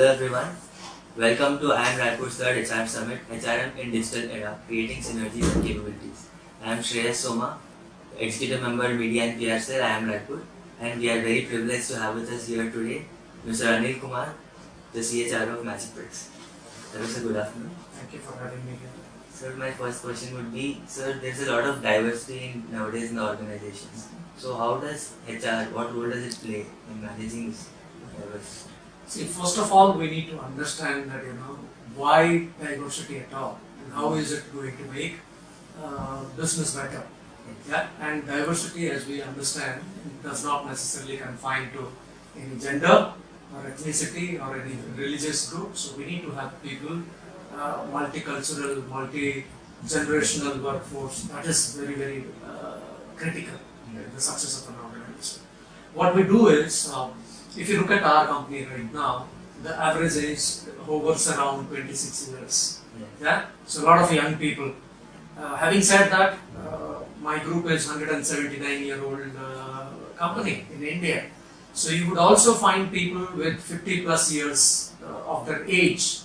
Hello everyone, welcome to IIM Raipur's third HR Summit, HRM in Digital Era, Creating Synergies and Capabilities. I am Shreyas Soma, Executive Member Media and PR Cell, IIM Raipur, and we are very privileged to have with us here today Mr. Anil Kumar, the CHRO of Magic Bricks. Sir, good afternoon. Thank you for having me here. Sir, my first question would be, sir, there's a lot of diversity nowadays in the organizations. So how does HR, what role does it play in managing this diversity? See, first of all, we need to understand that, why diversity at all and how is it going to make business better. Yeah? And diversity, as we understand, does not necessarily confine to any gender or ethnicity or any religious group. So we need to have people, multicultural, multi-generational workforce. That is very, very critical in the success of an organization. What we do is, if you look at our company right now, the average age hovers around 26 years. Yeah? So a lot of young people. Having said that, my group is 179-year-old company in India. So you would also find people with 50 plus years of their age,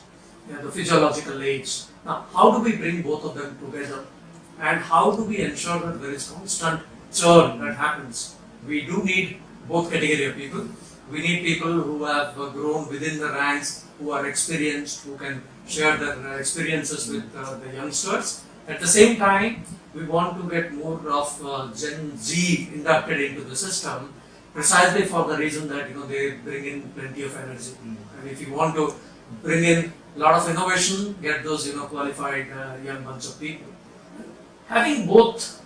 the physiological age. Now, how do we bring both of them together? And how do we ensure that there is constant churn that happens? We do need both category of people. We need people who have grown within the ranks, who are experienced, who can share their experiences with the youngsters. At the same time, we want to get more of Gen Z inducted into the system, precisely for the reason that they bring in plenty of energy. And if you want to bring in a lot of innovation, get those qualified young bunch of people. Having both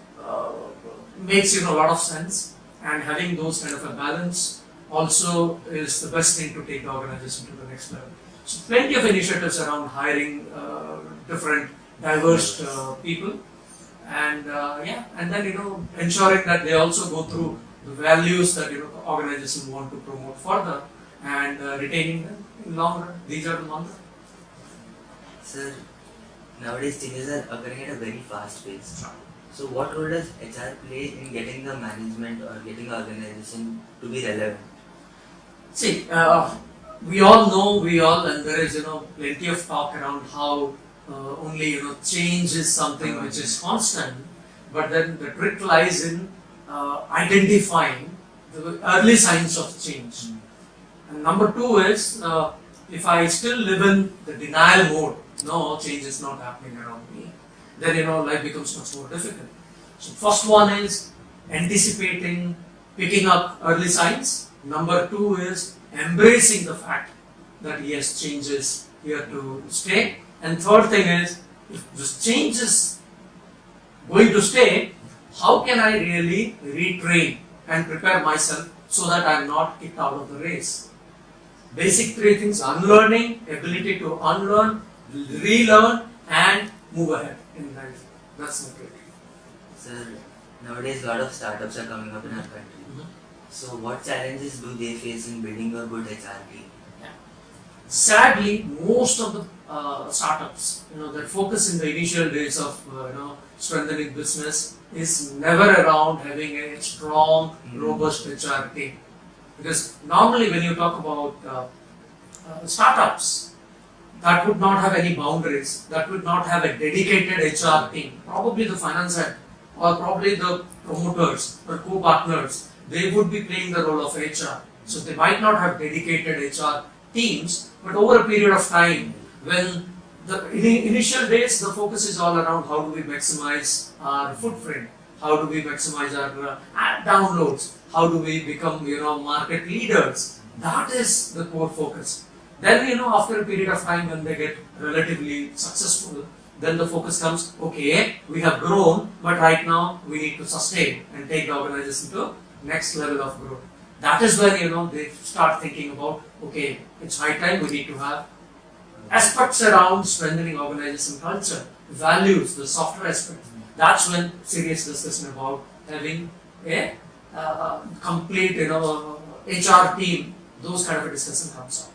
makes a lot of sense, and having those kind of a balance also is the best thing to take the organization to the next level. So plenty of initiatives around hiring different diverse people, and and then ensuring that they also go through the values that the organization want to promote further, and retaining them in long run. These are the mantras. Sir, nowadays changes are occurring at a very fast pace. So what role does HR play in getting the management or getting the organization to be relevant? See, we all know, and there is plenty of talk around how only change is something which is constant, but then the trick lies in identifying the early signs of change. And number two is, if I still live in the denial mode, no change is not happening around me, then life becomes much more difficult. So first one is anticipating, picking up early signs. Number two is embracing the fact that yes, change is here to stay. And third thing is, if this change is going to stay, how can I really retrain and prepare myself so that I am not kicked out of the race? Basic three things: unlearning, ability to unlearn, relearn, and move ahead in life. That's the trick. Sir, nowadays a lot of startups are coming up in our country. So what challenges do they face in building a good HR team? Sadly, most of the startups, their focus in the initial days of strengthening business is never around having a strong, robust HR team. Because normally when you talk about startups, that would not have any boundaries, that would not have a dedicated HR team. Probably the finance head or probably the promoters or co-partners, they would be playing the role of HR. So they might not have dedicated HR teams, but over a period of time, when the initial days, the focus is all around how do we maximize our footprint, how do we maximize our ad downloads, how do we become market leaders. That is the core focus. Then after a period of time, when they get relatively successful, then the focus comes, okay, we have grown, but right now we need to sustain and take the organization to next level of growth. That is when they start thinking about, okay, it's high time we need to have aspects around strengthening organization culture, values, the software aspect. That's when serious discussion about having a complete HR team, those kind of a discussion comes up.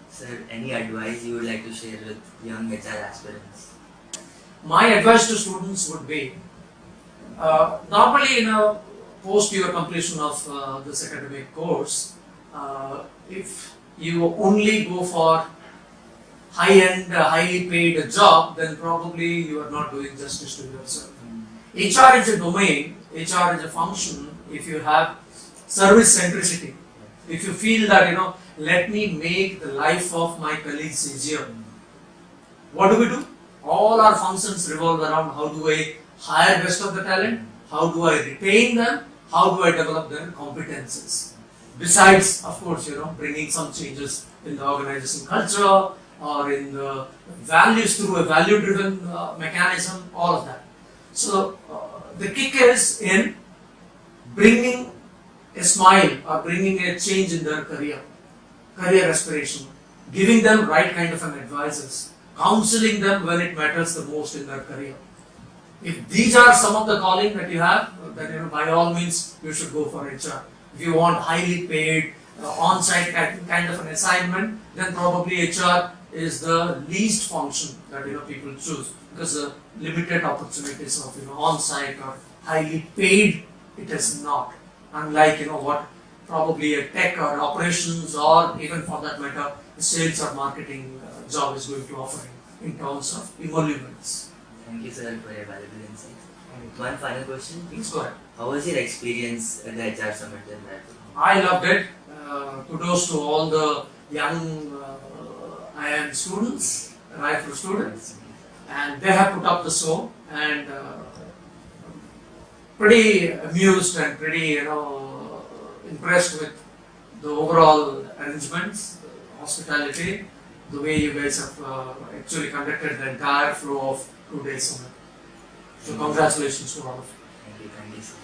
Sir, any advice you would like to share with young HR aspirants? My advice to students would be, normally post your completion of this academic course, if you only go for high-end, highly paid job, then probably you are not doing justice to yourself. HR is a domain, HR is a function. If you have service centricity, if you feel that let me make the life of my colleagues easier, what do? All our functions revolve around how do I hire best of the talent, how do I retain them, how do I develop their competences. Besides, of course, bringing some changes in the organization culture or in the values through a value-driven mechanism, all of that. So the kick is in bringing a smile or bringing a change in their career aspiration, giving them right kind of an advices, counseling them when it matters the most in their career. If these are some of the calling that you have, then by all means you should go for HR. If you want highly paid, on-site kind of an assignment, then probably HR is the least function that people choose, because the limited opportunities of on-site or highly paid, it is not. Unlike what probably a tech or operations or even for that matter a sales or marketing job is going to offer in terms of emoluments. Thank you, sir, for your valuable insights. One final question. Please go ahead. How was your experience at the HR Summit in Raipur? I loved it. Kudos to all the young IIM students, Raipur students, and they have put up the show, and pretty amused and pretty impressed with the overall arrangements, hospitality, the way you guys have actually conducted the entire flow of 2 days summit. So congratulations to all of you. Thank you, sir.